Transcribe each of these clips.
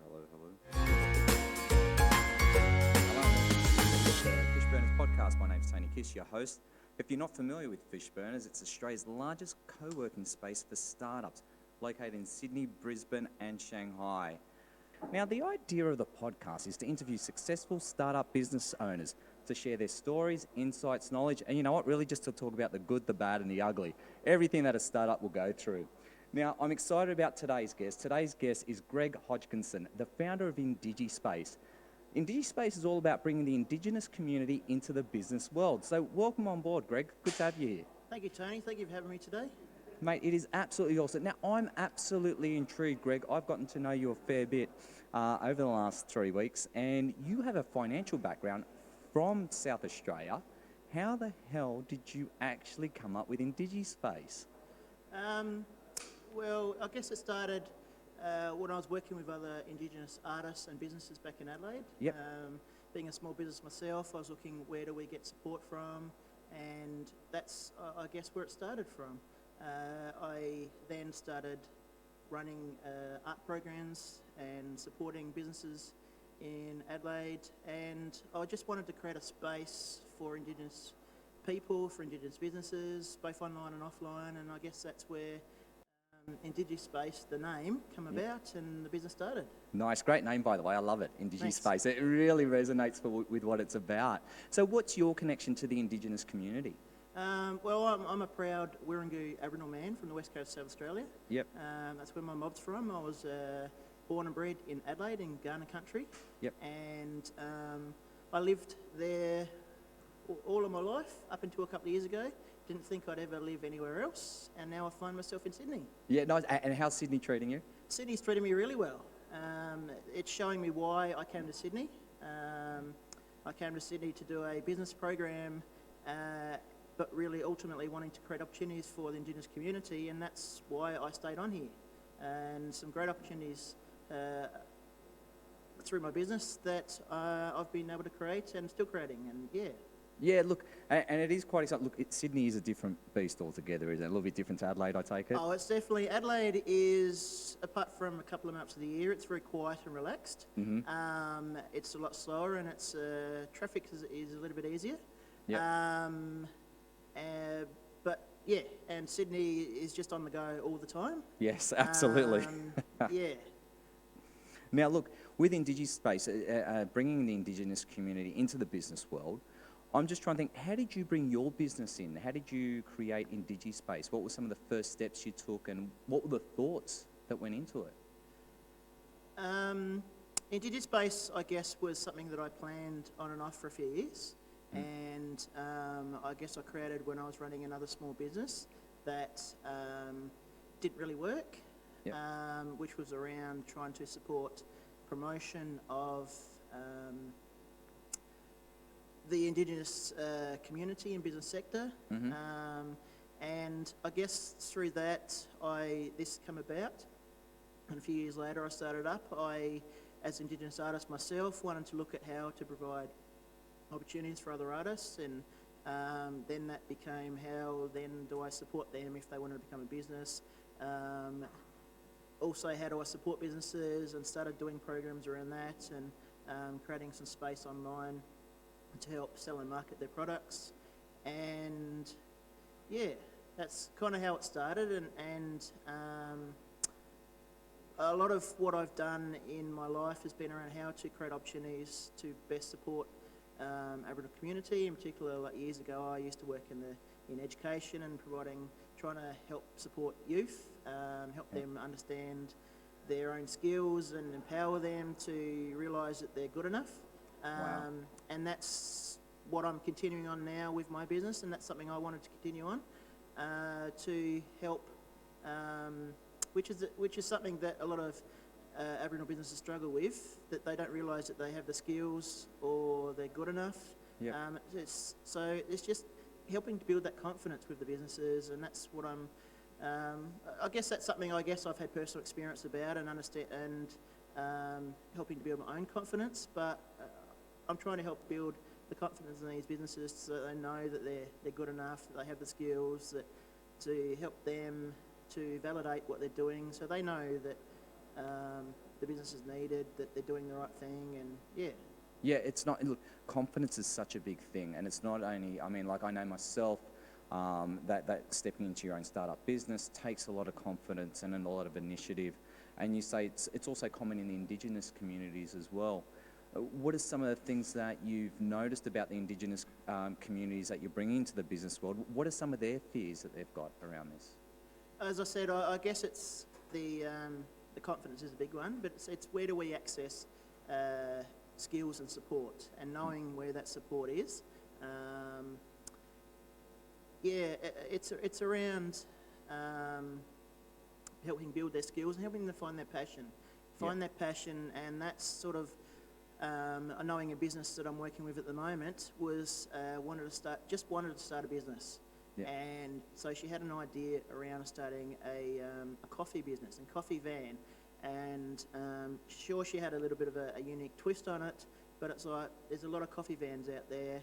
Hello. Fishburners Podcast. My name's Tony Kiss, your host. If you're not familiar with Fishburners, it's Australia's largest co-working space for startups, located in Sydney, Brisbane and Shanghai. Now, the idea of the podcast is to interview successful startup business owners to share their stories, insights, knowledge, and you know what, really just to talk about the good, the bad and the ugly, everything that a startup will go through. Now, I'm excited about today's guest. Today's guest is Greg Hodgkinson, the founder of IndigiSpace. IndigiSpace is all about bringing the Indigenous community into the business world. So welcome on board, Greg. Good to have you here. Thank you, Tony. Thank you for having me today. Mate, it is absolutely awesome. Now, I'm absolutely intrigued, Greg. I've gotten to know you a fair bit over the last 3 weeks, and you have a financial background from South Australia. How the hell did you actually come up with IndigiSpace? Well, I guess it started when I was working with other Indigenous artists and businesses back in Adelaide. Yep. Being a small business myself, I was looking where do we get support from, and that's, I guess, where it started from. I then started running art programs and supporting businesses in Adelaide, and I just wanted to create a space for Indigenous people, for Indigenous businesses, both online and offline, and I guess that's where IndigiSpace, the name, came about and the business started. Nice, great name, by the way. I love it, IndigiSpace. Thanks. It really resonates with what it's about. So what's your connection to the Indigenous community? Well, I'm a proud Wirangu Aboriginal man from the west coast of South Australia. Yep. That's where my mob's from. I was born and bred in Adelaide, in Kaurna country. Yep. And I lived there all of my life up until a couple of years ago. Didn't think I'd ever live anywhere else, and now I find myself in Sydney. Yeah, nice. And how's Sydney treating you? Sydney's treating me really well. It's showing me why I came to Sydney. I came to Sydney to do a business program, but really ultimately wanting to create opportunities for the Indigenous community, and that's why I stayed on here. And some great opportunities through my business that I've been able to create and still creating, and yeah. Yeah, look, and it is quite exciting. Look, Sydney is a different beast altogether, isn't it? A little bit different to Adelaide, I take it? Oh, it's definitely, Adelaide is, apart from a couple of months of the year, it's very quiet and relaxed. Mm-hmm. It's a lot slower, and it's traffic is a little bit easier. Yeah. But yeah, and Sydney is just on the go all the time. Yes, absolutely. Yeah. Now, look, with IndigiSpace, bringing the Indigenous community into the business world, I'm just trying to think, how did you bring your business in? How did you create IndigiSpace? What were some of the first steps you took, and what were the thoughts that went into it? IndigiSpace, I guess, was something that I planned on and off for a few years. And I guess I created when I was running another small business that didn't really work, Yep. Which was around trying to support promotion of the Indigenous community and business sector. Mm-hmm. And I guess through that, this came about. And a few years later, I started up. I, as an Indigenous artist myself, wanted to look at how to provide opportunities for other artists, and then that became how then do I support them if they want to become a business. Also, how do I support businesses, and started doing programs around that, and creating some space online to help sell and market their products. And yeah, that's kind of how it started, and a lot of what I've done in my life has been around how to create opportunities to best support Aboriginal community. In particular, like years ago, I used to work in education and trying to help support youth, help them understand their own skills and empower them to realise that they're good enough. Wow. And that's what I'm continuing on now with my business, and that's something I wanted to continue on to help, which is something that a lot of Aboriginal businesses struggle with, that they don't realise that they have the skills or they're good enough. Yep. So it's just helping to build that confidence with the businesses, and that's what I'm. I guess that's something I've had personal experience about and understand, and helping to build my own confidence. But I'm trying to help build the confidence in these businesses so that they know that they're good enough, that they have the skills, that to help them to validate what they're doing, so they know that the business is needed, that they're doing the right thing, and yeah. Yeah, it's not, look, confidence is such a big thing, and it's not only, I mean, like I know myself, that stepping into your own startup business takes a lot of confidence and a lot of initiative. And you say it's also common in the Indigenous communities as well. What are some of the things that you've noticed about the Indigenous communities that you're bringing into the business world? What are some of their fears that they've got around this? As I said, I guess it's the confidence is a big one, but it's where do we access skills and support, and knowing where that support is. It's around helping build their skills and helping them find their passion. And that's sort of knowing a business that I'm working with at the moment was wanted to start a business. Yeah. And so she had an idea around starting a coffee business and coffee van. And sure, she had a little bit of a unique twist on it, but it's like there's a lot of coffee vans out there,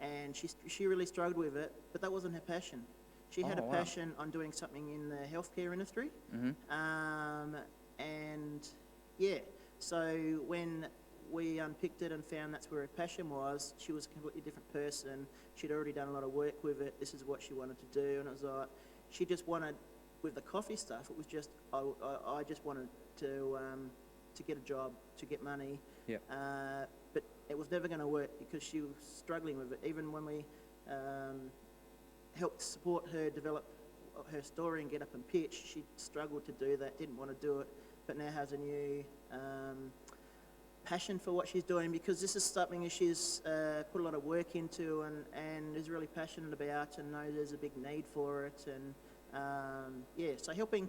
and she really struggled with it, but that wasn't her passion. She had a passion on doing something in the healthcare industry. Mm-hmm. And yeah, so when we unpicked it and found that's where her passion was, she was a completely different person. She'd already done a lot of work with it. This is what she wanted to do, and it was like she just wanted, with the coffee stuff, it was just I just wanted to get a job, to get money. Yeah. But it was never going to work because she was struggling with it. Even when we helped support her develop her story and get up and pitch, she struggled to do that, didn't want to do it, but now has a new passion for what she's doing, because this is something that she's put a lot of work into and is really passionate about, and knows there's a big need for it. And so helping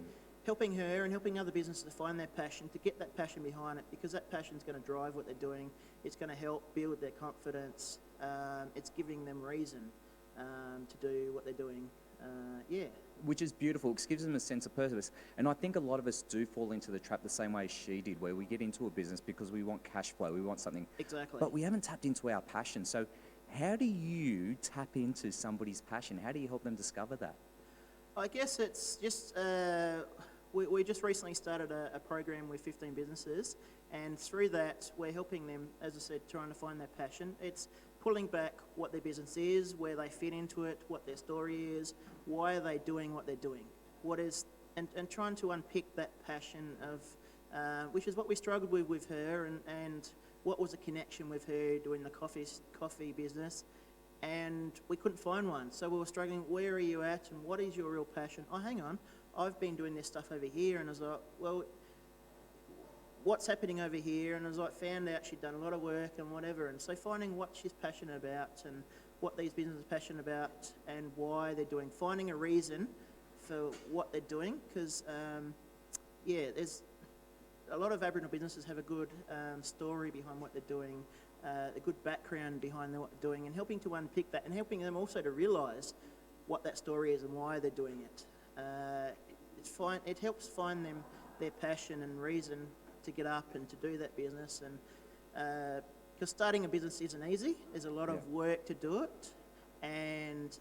her and helping other businesses to find their passion, to get that passion behind it, because that passion is going to drive what they're doing. It's going to help build their confidence. It's giving them reason to do what they're doing. Which is beautiful. It gives them a sense of purpose. And I think a lot of us do fall into the trap the same way she did, where we get into a business because we want cash flow, we want something. Exactly. But we haven't tapped into our passion. So how do you tap into somebody's passion? How do you help them discover that? I guess it's just, we just recently started a program with 15 businesses, and through that we're helping them, as I said, trying to find their passion. It's pulling back what their business is, where they fit into it, what their story is, why are they doing what they're doing, and trying to unpick that passion of, which is what we struggled with her, and what was a connection with her doing the coffee business. And we couldn't find one, so we were struggling. Where are you at, and what is your real passion? Oh, hang on, I've been doing this stuff over here. And I was like, well, what's happening over here? And I was like, found out she'd done a lot of work and whatever. And so finding what she's passionate about and what these businesses are passionate about and why they're doing, finding a reason for what they're doing, because there's a lot of Aboriginal businesses have a good story behind what they're doing, a good background behind what they're doing, and helping to unpick that, and helping them also to realise what that story is and why they're doing it. It helps find them their passion and reason to get up and to do that business. And because starting a business isn't easy, there's a lot of work to do it, and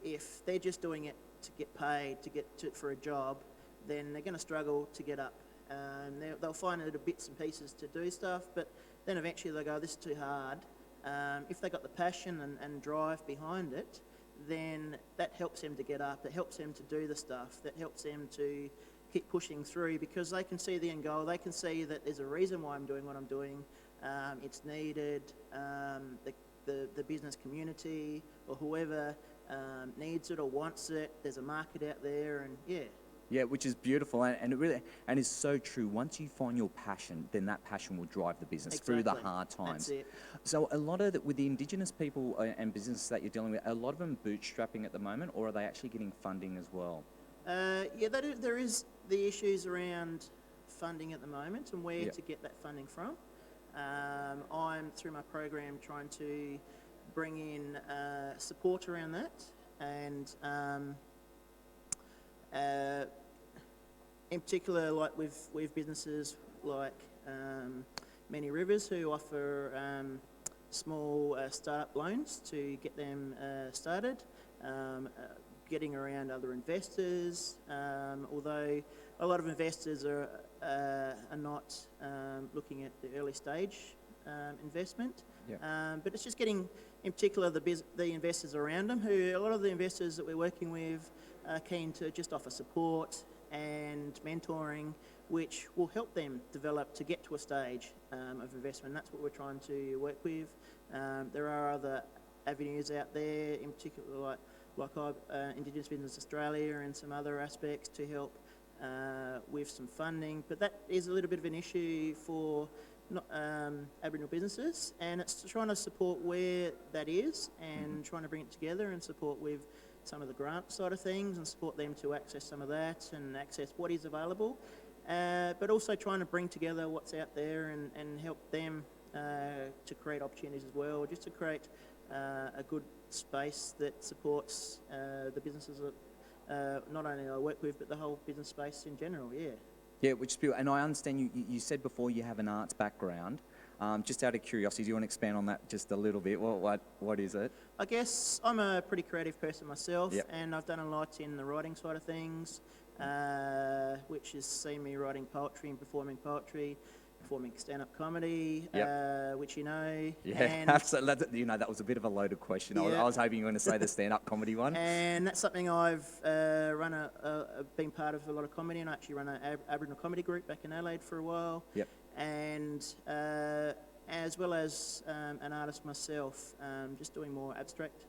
if they're just doing it to get paid, for a job, then they're going to struggle to get up. They'll find little bits and pieces to do stuff, but then eventually they'll go, this is too hard. If they got the passion and drive behind it, then that helps them to get up, it helps them to do the stuff, that helps them to keep pushing through, because they can see the end goal, they can see that there's a reason why I'm doing what I'm doing, it's needed, the business community or whoever needs it or wants it, there's a market out there, and Yeah, which is beautiful, and it really is so true. Once you find your passion, then that passion will drive the business through the hard times. That's it. So a lot of with the Indigenous people and businesses that you're dealing with, a lot of them bootstrapping at the moment, or are they actually getting funding as well? There is the issues around funding at the moment and where to get that funding from. I'm, through my program, trying to bring in support around that, and in particular, like with businesses like Many Rivers, who offer small startup loans to get them started. getting around other investors, although a lot of investors are not looking at the early stage investment. Yep. But it's just getting, in particular, the investors around them, who a lot of the investors that we're working with are keen to just offer support and mentoring, which will help them develop to get to a stage of investment. That's what we're trying to work with. There are other avenues out there, in particular like Indigenous Business Australia and some other aspects to help with some funding, but that is a little bit of an issue for Aboriginal businesses, and it's trying to support where that is and trying to bring it together and support with some of the grant side of things and support them to access some of that and access what is available, but also trying to bring together what's out there and help them to create opportunities as well, just to create a good space that supports the businesses that not only I work with, but the whole business space in general, yeah. Yeah, which is beautiful. And I understand you said before you have an arts background. Just out of curiosity, do you want to expand on that just a little bit? What is it? I guess I'm a pretty creative person myself, Yep. and I've done a lot in the writing side of things, which has seen me writing poetry and performing stand-up comedy, which you know. Yeah, and, absolutely. That was a bit of a loaded question. Yeah. I was hoping you were going to say the stand-up comedy one. And that's something I've been part of a lot of comedy, and I actually run an Aboriginal comedy group back in Adelaide for a while. Yep. And as well as an artist myself, just doing more abstract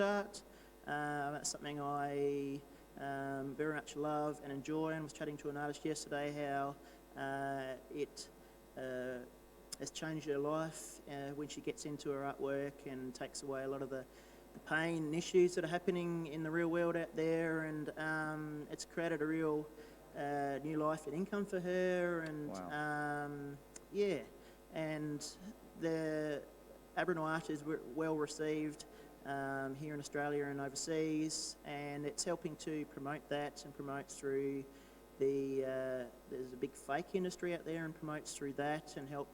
art. That's something I very much love and enjoy, and was chatting to an artist yesterday how it has changed her life when she gets into her artwork and takes away a lot of the pain and issues that are happening in the real world out there, and it's created a real new life and income for her, and Wow. And the Aboriginal art is well received here in Australia and overseas, and it's helping to promote that and promotes through there's a big fake industry out there and promotes through that and help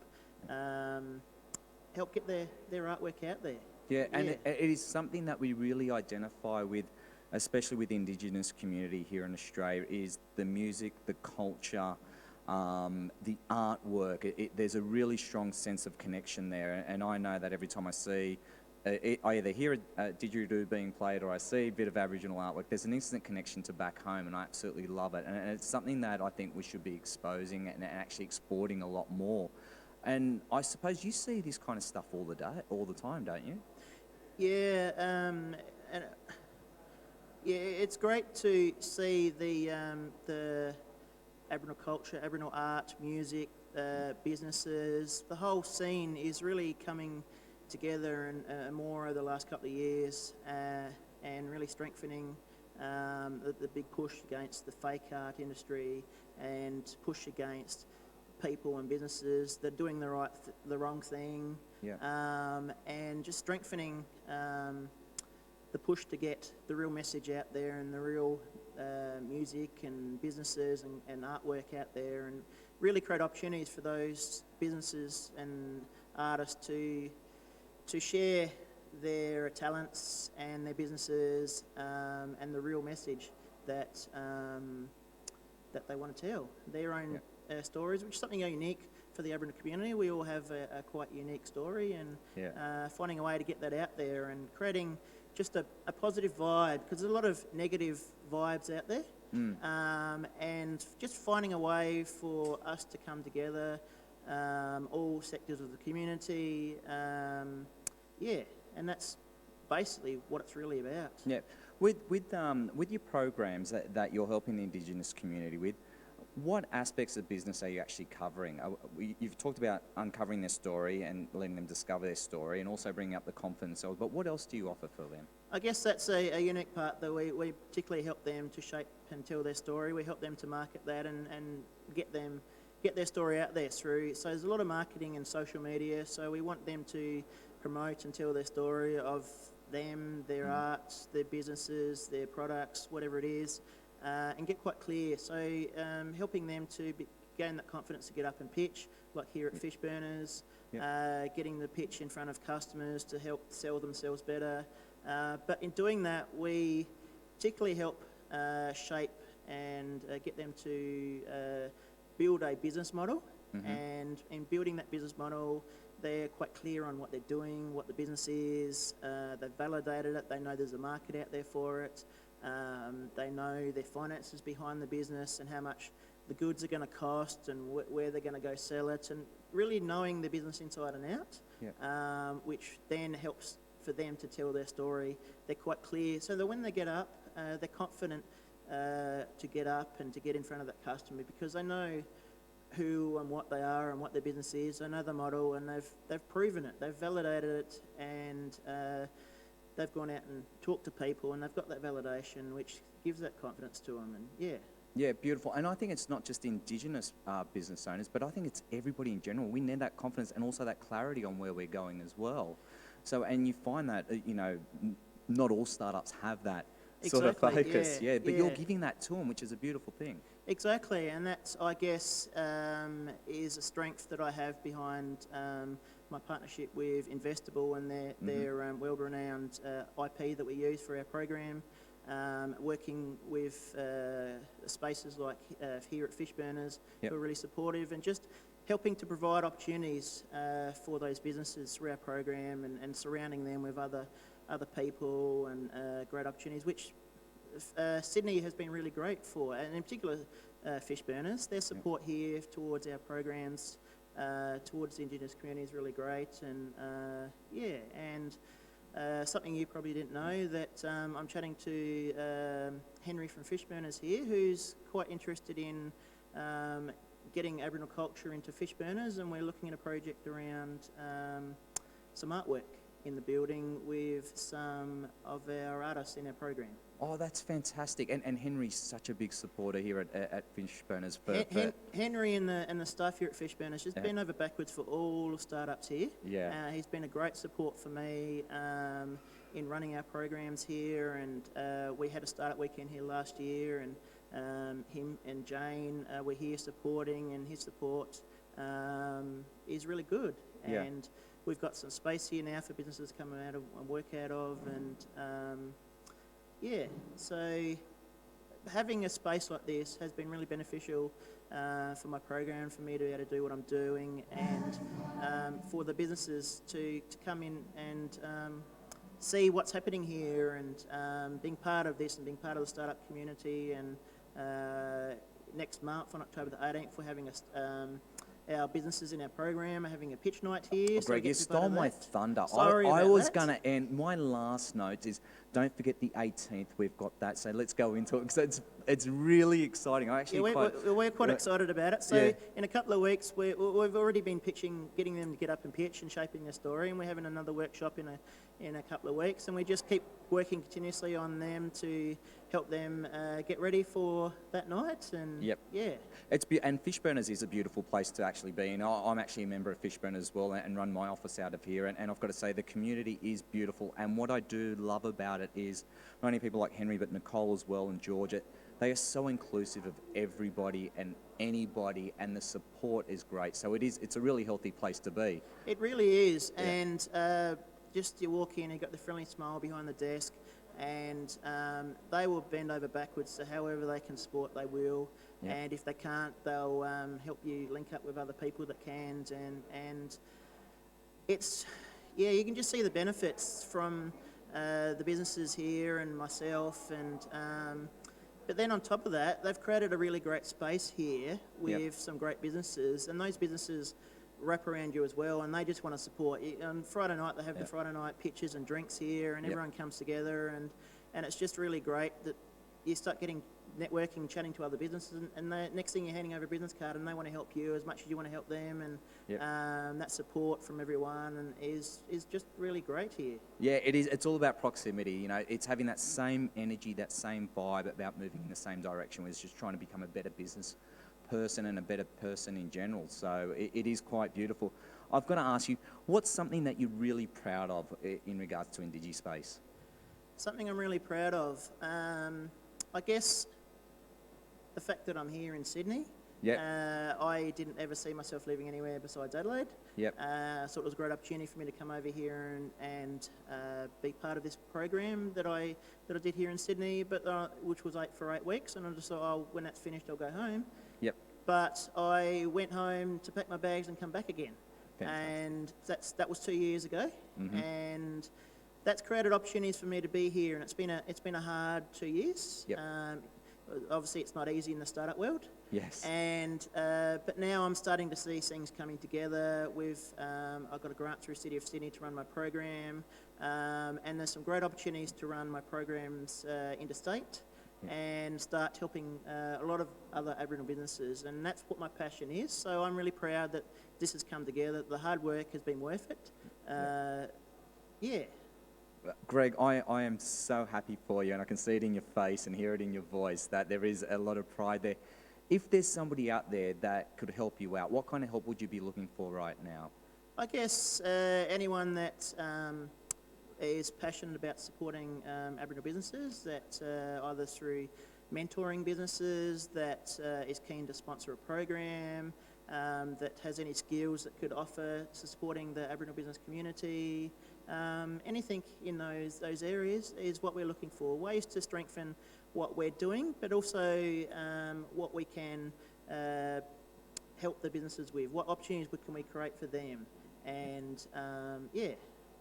get their artwork out there. Yeah, and it is something that we really identify with, especially with the Indigenous community here in Australia, is the music, the culture, the artwork. There's a really strong sense of connection there, and I know that every time I see I either hear a didgeridoo being played or I see a bit of Aboriginal artwork, there's an instant connection to back home, and I absolutely love it. And it's something that I think we should be exposing and actually exporting a lot more. And I suppose you see this kind of stuff all the time, don't you? Yeah, it's great to see the Aboriginal culture, Aboriginal art, music, businesses. The whole scene is really coming together and more over the last couple of years, and really strengthening the big push against the fake art industry and push against people and businesses that are doing the wrong thing, and just strengthening the push to get the real message out there and the real music and businesses and artwork out there, and really create opportunities for those businesses and artists to share their talents and their businesses and the real message that they want to tell, their own stories, which is something unique for the Aboriginal community. We all have a quite unique story, and finding a way to get that out there and creating just a positive vibe, because there's a lot of negative vibes out there, and just finding a way for us to come together, all sectors of the community, and that's basically what it's really about. Yeah. With your programs that you're helping the Indigenous community with, what aspects of business are you actually covering? You've talked about uncovering their story and letting them discover their story, and also bringing up the confidence themselves, but what else do you offer for them? I guess that's a unique part that we particularly help them to shape and tell their story. We help them to market that and get their story out there through. So there's a lot of marketing and social media, so we want them to promote and tell their story of them, their arts, their businesses, their products, whatever it is, and get quite clear. So helping them to gain that confidence to get up and pitch, like here at Fishburners, getting the pitch in front of customers to help sell themselves better. But in doing that, we particularly help shape and get them to build a business model. And in building that business model, they're quite clear on what they're doing, what the business is. They've validated it. They know there's a market out there for it. They know their finances behind the business and how much the goods are going to cost and where they're going to go sell it, and really knowing the business inside and out, which then helps for them to tell their story. They're quite clear, so that when they get up, they're confident to get up and to get in front of that customer, because they know who and what they are and what their business is. They know the model, and they've proven it. They've validated it, and they've gone out and talked to people, and they've got that validation, which gives that confidence to them. And yeah, beautiful. And I think it's not just Indigenous business owners, but I think it's everybody in general. We need that confidence and also that clarity on where we're going as well. So, and you find that, not all startups have that sort of focus. But you're giving that to them, which is a beautiful thing. Exactly, and that's, I guess, is a strength that I have behind my partnership with Investable and their world-renowned IP that we use for our program. Working with spaces like here at Fishburners, who are really supportive, and just helping to provide opportunities for those businesses through our program, and surrounding them with other people and great opportunities, which Sydney has been really great for, and in particular Fishburners. Their support here towards our programs, towards the Indigenous community is really great, and something you probably didn't know, that I'm chatting to Henry from Fishburners here, who's quite interested in getting Aboriginal culture into Fishburners, and we're looking at a project around some artwork in the building with some of our artists in our program. Oh, that's fantastic. And Henry's such a big supporter here at Fishburners. Henry and the staff here at Fishburners just been over backwards for all the startups here. He's been a great support for me in running our programs here, and we had a startup weekend here last year, and him and Jane were here supporting, and his support is really good. And we've got some space here now for businesses coming out of and work out of, and so having a space like this has been really beneficial for my program, for me to be able to do what I'm doing, and for the businesses to come in and see what's happening here, and being part of this and being part of the startup community. And next month, on October the 18th, we're having our businesses in our program are having a pitch night here. Greg, you stole my thunder. Sorry I about was that. going to end. My last note is, don't forget the 18th. We've got that, so let's go into it, because it's really exciting. We're quite excited about it. So in a couple of weeks, we've already been pitching, getting them to get up and pitch and shaping their story, and we're having another workshop in a couple of weeks, and we just keep working continuously on them to help them get ready for that night. And and Fishburners is a beautiful place to actually be, and I'm actually a member of Fishburners as well, and run my office out of here, and I've got to say the community is beautiful. And what I do love about it is not only people like Henry, but Nicole as well, and Georgia. They are so inclusive of everybody and anybody, and the support is great. So it's a really healthy place to be. It really is. And just you walk in, you've got the friendly smile behind the desk, and they will bend over backwards, so however they can support, they will. And if they can't, they'll help you link up with other people that can. And it's, you can just see the benefits from the businesses here and myself. And but then on top of that, they've created a really great space here with some great businesses, and those businesses wrap around you as well, and they just want to support you. On Friday night, they have the Friday night pitches and drinks here, and everyone comes together, and it's just really great that you start getting networking, chatting to other businesses, and the next thing you're handing over a business card, and they want to help you as much as you want to help them, and that support from everyone and is just really great here. Yeah, it is. It's all about proximity. It's having that same energy, that same vibe about moving in the same direction. It's just trying to become a better business person and a better person in general. So it is quite beautiful. I've got to ask you, what's something that you're really proud of in regards to Indigi Space? Something I'm really proud of, I guess the fact that I'm here in Sydney, Yep. I didn't ever see myself living anywhere besides Adelaide. Yep. So it was a great opportunity for me to come over here and be part of this program that I did here in Sydney, but which was for 8 weeks. And I just thought, oh, when that's finished, I'll go home. Yep. But I went home to pack my bags and come back again. Fantastic. And that was 2 years ago. Mm-hmm. And that's created opportunities for me to be here. And it's been a hard 2 years. Yep. Obviously, it's not easy in the startup world. Yes. And but now I'm starting to see things coming together. I've got a grant through City of Sydney to run my program, and there's some great opportunities to run my programs interstate, and start helping a lot of other Aboriginal businesses. And that's what my passion is. So I'm really proud that this has come together. The hard work has been worth it. Yeah. Greg, I am so happy for you, and I can see it in your face and hear it in your voice that there is a lot of pride there. If there's somebody out there that could help you out, what kind of help would you be looking for right now? I guess anyone that is passionate about supporting Aboriginal businesses, that either through mentoring businesses, that is keen to sponsor a program, that has any skills that could offer to supporting the Aboriginal business community. Anything in those areas is what we're looking for. Ways to strengthen what we're doing, but also what we can help the businesses with. What opportunities can we create for them? And yeah.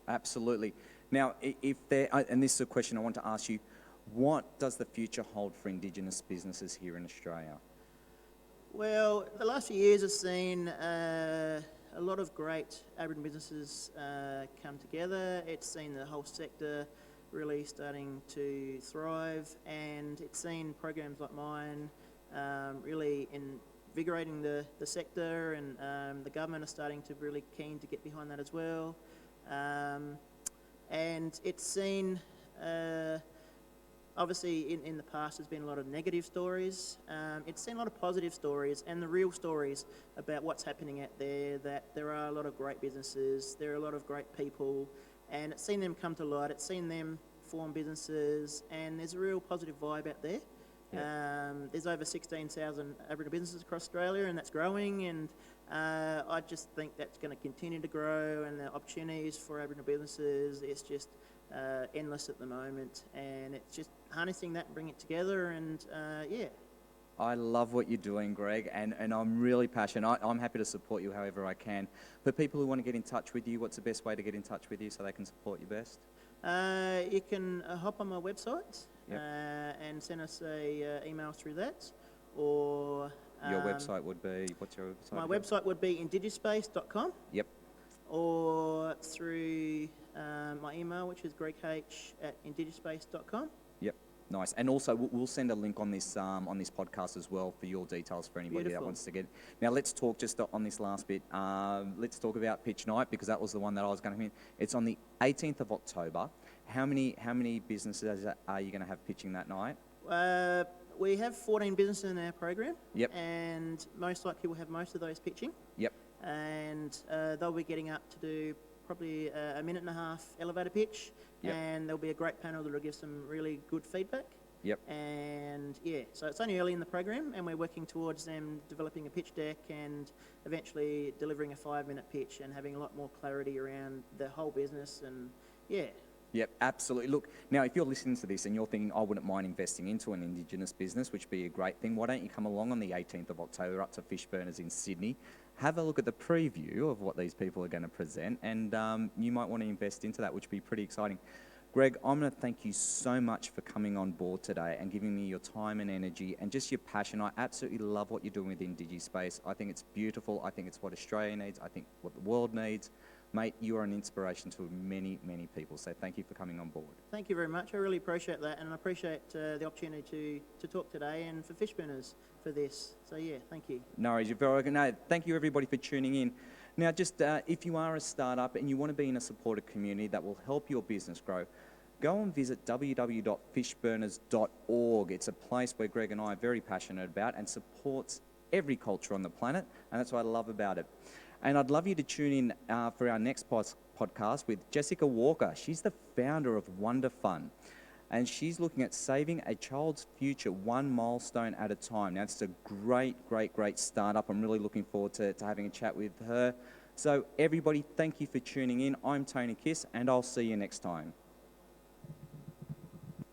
Absolutely. Now, if there, and this is a question I want to ask you, what does the future hold for Indigenous businesses here in Australia? Well, the last few years have seen a lot of great Aboriginal businesses come together. It's seen the whole sector really starting to thrive, and it's seen programs like mine really invigorating the sector, and the government are starting to really keen to get behind that as well. And it's seen, obviously in the past there's been a lot of negative stories. It's seen a lot of positive stories and the real stories about what's happening out there, that there are a lot of great businesses, there are a lot of great people, and it's seen them come to light, it's seen them form businesses, and there's a real positive vibe out there. Yeah. There's over 16,000 Aboriginal businesses across Australia, and that's growing, and I just think that's going to continue to grow, and the opportunities for Aboriginal businesses, it's just endless at the moment, and it's just harnessing that and bringing it together, and yeah. I love what you're doing, Greg, and I'm really passionate. I'm happy to support you however I can. For people who want to get in touch with you, what's the best way to get in touch with you so they can support you best? You can hop on my website. Yep. And send us a email through that, or your website would be, what's your website? My website would be indigispace.com. Yep. Or through my email, which is greghh@indigispace.com. Yep. Nice. And also, we'll send a link on this podcast as well for your details for anybody that wants to get. Now, let's talk just on this last bit. Let's talk about pitch night, because that was the one that I was going to hit. It's on the 18th of October. How many businesses are you going to have pitching that night? We have 14 businesses in our program. Yep. And most likely we'll have most of those pitching. Yep. And they'll be getting up to do probably a minute and a half elevator pitch. Yep. And there'll be a great panel that will give some really good feedback. Yep. And yeah, so it's only early in the program, and we're working towards them developing a pitch deck and eventually delivering a 5-minute pitch and having a lot more clarity around the whole business, and yeah. Yep, absolutely. Look, now if you're listening to this and you're thinking, I wouldn't mind investing into an Indigenous business, which would be a great thing, why don't you come along on the 18th of October up to Fishburners in Sydney, have a look at the preview of what these people are going to present, and you might want to invest into that, which would be pretty exciting. Greg, I'm going to thank you so much for coming on board today and giving me your time and energy and just your passion. I absolutely love what you're doing with IndigiSpace. I think it's beautiful. I think it's what Australia needs. I think what the world needs. Mate, you are an inspiration to many, many people, so thank you for coming on board. Thank you very much. I really appreciate that, and I appreciate the opportunity to talk today, and for Fishburners for this. So yeah, thank you. No worries, you're very welcome. No, thank you everybody for tuning in. Now, just if you are a startup and you want to be in a supported community that will help your business grow, go and visit www.fishburners.org. It's a place where Greg and I are very passionate about and supports every culture on the planet, and that's what I love about it. And I'd love you to tune in for our next podcast with Jessica Walker. She's the founder of Wonder Fun. and she's looking at saving a child's future one milestone at a time. Now, it's a great startup. I'm really looking forward to having a chat with her. So everybody, thank you for tuning in. I'm Tony Kiss, and I'll see you next time.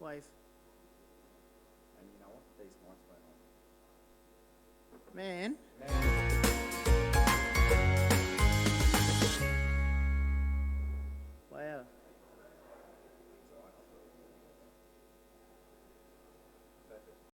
Wave. And you know what? These mics went on. Man.